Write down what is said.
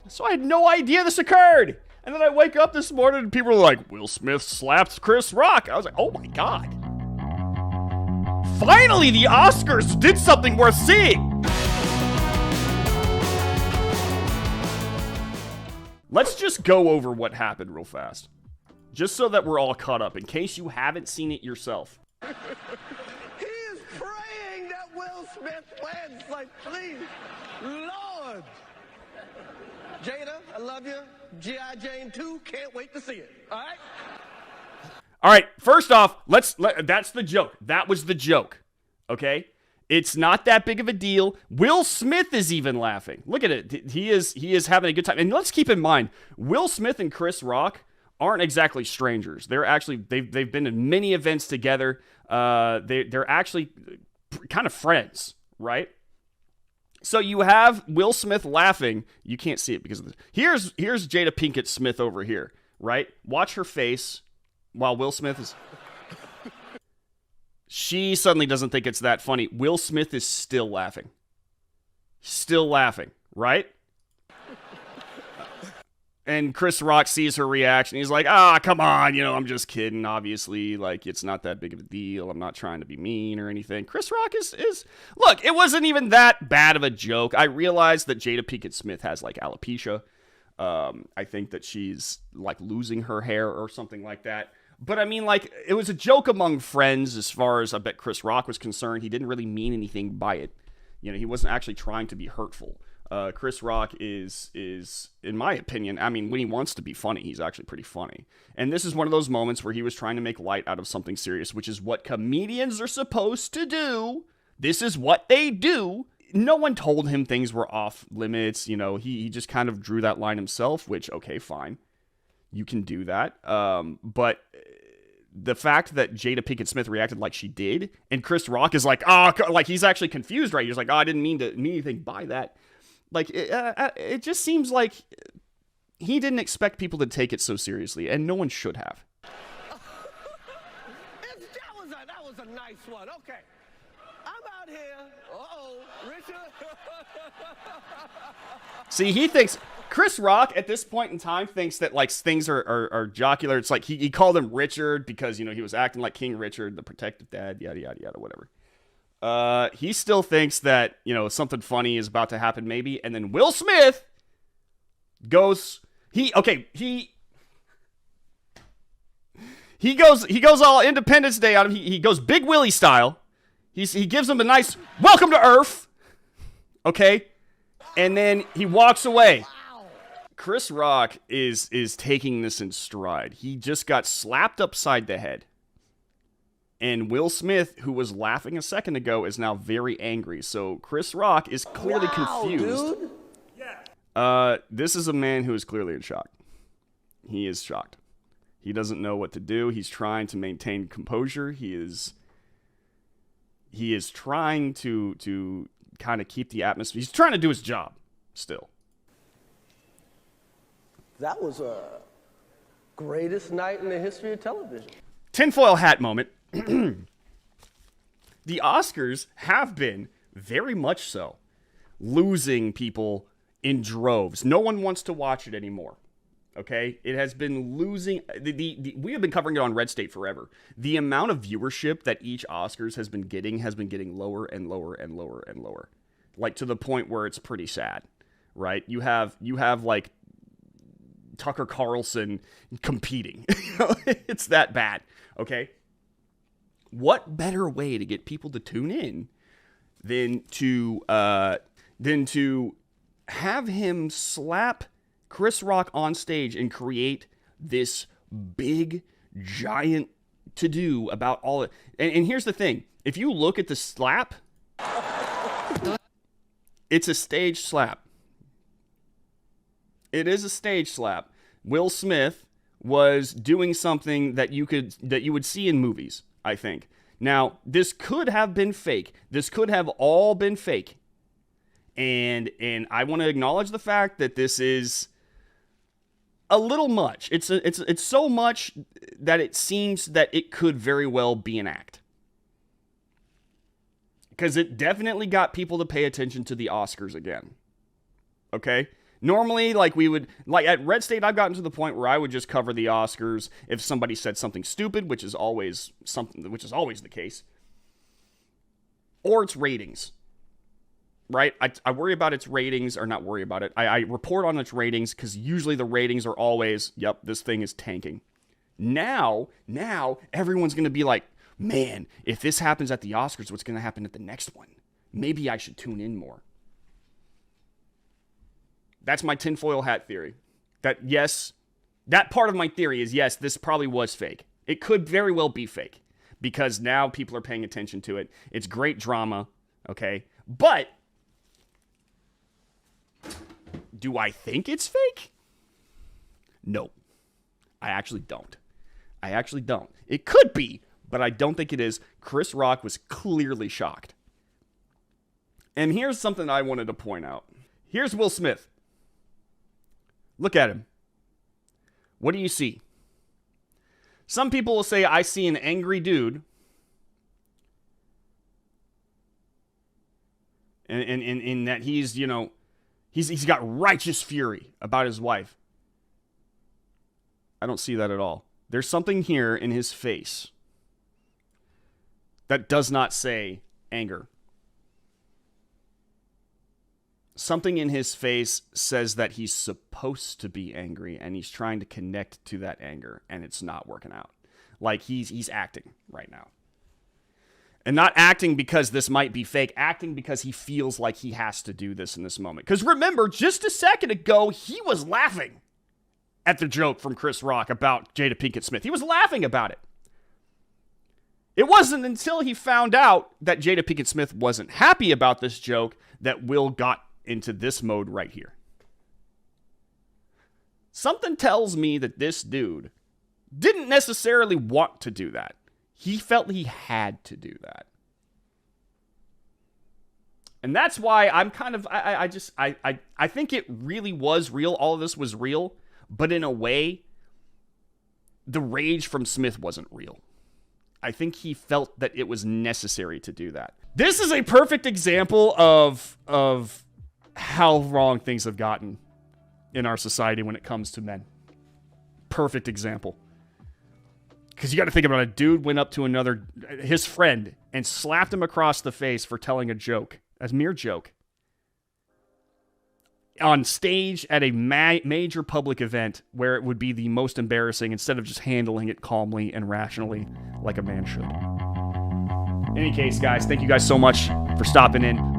So I had no idea this occurred. And then I wake up this morning and people are like, Will Smith slapped Chris Rock. I was like, oh my God. Finally, the Oscars did something worth seeing. Let's just go over what happened real fast. Just so that we're all caught up, in case you haven't seen it yourself. He is praying that Will Smith wins. Like, please, Lord. Jada, I love you. G.I. Jane 2, can't wait to see it. All right? All right, first off, that's the joke. That was the joke, okay? It's not that big of a deal. Will Smith is even laughing. Look at it. He is having a good time. And let's keep in mind, Will Smith and Chris Rock aren't exactly strangers. They're actually they've been in many events together. They're actually kind of friends, right? So you have Will Smith laughing. You can't see it because of this. Here's Jada Pinkett Smith over here, right? Watch her face while Will Smith is... She suddenly doesn't think it's that funny. Will Smith is still laughing. Still laughing, right? And Chris Rock sees her reaction. He's like, come on. I'm just kidding. Obviously, like, it's not that big of a deal. I'm not trying to be mean or anything. Chris Rock is look, it wasn't even that bad of a joke. I realized that Jada Pinkett Smith has, like, alopecia. I think that she's, like, losing her hair or something like that. But, I mean, like, it was a joke among friends as far as I bet Chris Rock was concerned. He didn't really mean anything by it. He wasn't actually trying to be hurtful. Chris Rock is, in my opinion, I mean, when he wants to be funny, he's actually pretty funny. And this is one of those moments where he was trying to make light out of something serious, which is what comedians are supposed to do. This is what they do. No one told him things were off limits. He just kind of drew that line himself, which, okay, fine. You can do that. But the fact that Jada Pinkett Smith reacted like she did, and Chris Rock is like, like he's actually confused, right? He's like, I didn't mean anything by that. Like, it just seems like he didn't expect people to take it so seriously, and no one should have. That was a nice one. Okay. I'm out here. Richard. See, he thinks, Chris Rock at this point in time thinks that, like, things are jocular. It's like he called him Richard because, he was acting like King Richard, the protective dad, yada, yada, yada, whatever. He still thinks that, something funny is about to happen maybe, and then Will Smith goes all Independence Day on him. He goes Big Willie style. He gives him a nice welcome to Earth. Okay? And then he walks away. Chris Rock is taking this in stride. He just got slapped upside the head. And Will Smith, who was laughing a second ago, is now very angry. So Chris Rock is clearly confused. Dude. This is a man who is clearly in shock. He is shocked. He doesn't know what to do. He's trying to maintain composure. He is trying to kind of keep the atmosphere. He's trying to do his job still. That was a greatest night in the history of television. Tinfoil hat moment. The Oscars have been, very much so, losing people in droves. No one wants to watch it anymore. Okay? It has been losing... we have been covering it on RedState forever. The amount of viewership that each Oscars has been getting lower and lower and lower and lower. Like, to the point where it's pretty sad. Right? You have like, Tucker Carlson competing. It's that bad. Okay? What better way to get people to tune in than to have him slap Chris Rock on stage and create this big, giant to-do about all it. And here's the thing. If you look at the slap, it's a stage slap. It is a stage slap. Will Smith was doing something that you would see in movies, I think. Now, this could have been fake. This could have all been fake. And I want to acknowledge the fact that this is a little much. It's so much that it seems that it could very well be an act. Because it definitely got people to pay attention to the Oscars again. Okay? Normally, like we would, like at RedState, I've gotten to the point where I would just cover the Oscars if somebody said something stupid, which is always the case, or its ratings. Right? I worry about its ratings, or not worry about it. I report on its ratings because usually the ratings are always, yep, this thing is tanking. Now everyone's going to be like, man, if this happens at the Oscars, what's going to happen at the next one? Maybe I should tune in more. That's my tinfoil hat theory. That yes, that part of my theory is yes, this probably was fake. It could very well be fake because now people are paying attention to it. It's great drama, okay? But do I think it's fake? No. I actually don't. It could be, but I don't think it is. Chris Rock was clearly shocked. And here's something I wanted to point out. Here's Will Smith. Look at him. What do you see? Some people will say, I see an angry dude. And in that he's, you know, he's got righteous fury about his wife. I don't see that at all. There's something here in his face that does not say anger. Something in his face says that he's supposed to be angry and he's trying to connect to that anger and it's not working out. Like he's acting right now. And not acting because this might be fake, acting because he feels like he has to do this in this moment. Because remember, just a second ago, he was laughing at the joke from Chris Rock about Jada Pinkett Smith. He was laughing about it. It wasn't until he found out that Jada Pinkett Smith wasn't happy about this joke that Will got into this mode right here. Something tells me that this dude didn't necessarily want to do that. He felt he had to do that. And that's why I'm kind of, I think it really was real. All of this was real. But in a way, the rage from Smith wasn't real. I think he felt that it was necessary to do that. This is a perfect example of how wrong things have gotten in our society when it comes to men. Perfect example. Because you got to think about it. A dude went up to his friend, and slapped him across the face for telling a joke. A mere joke. On stage at a major public event where it would be the most embarrassing instead of just handling it calmly and rationally like a man should. In any case, guys, thank you guys so much for stopping in.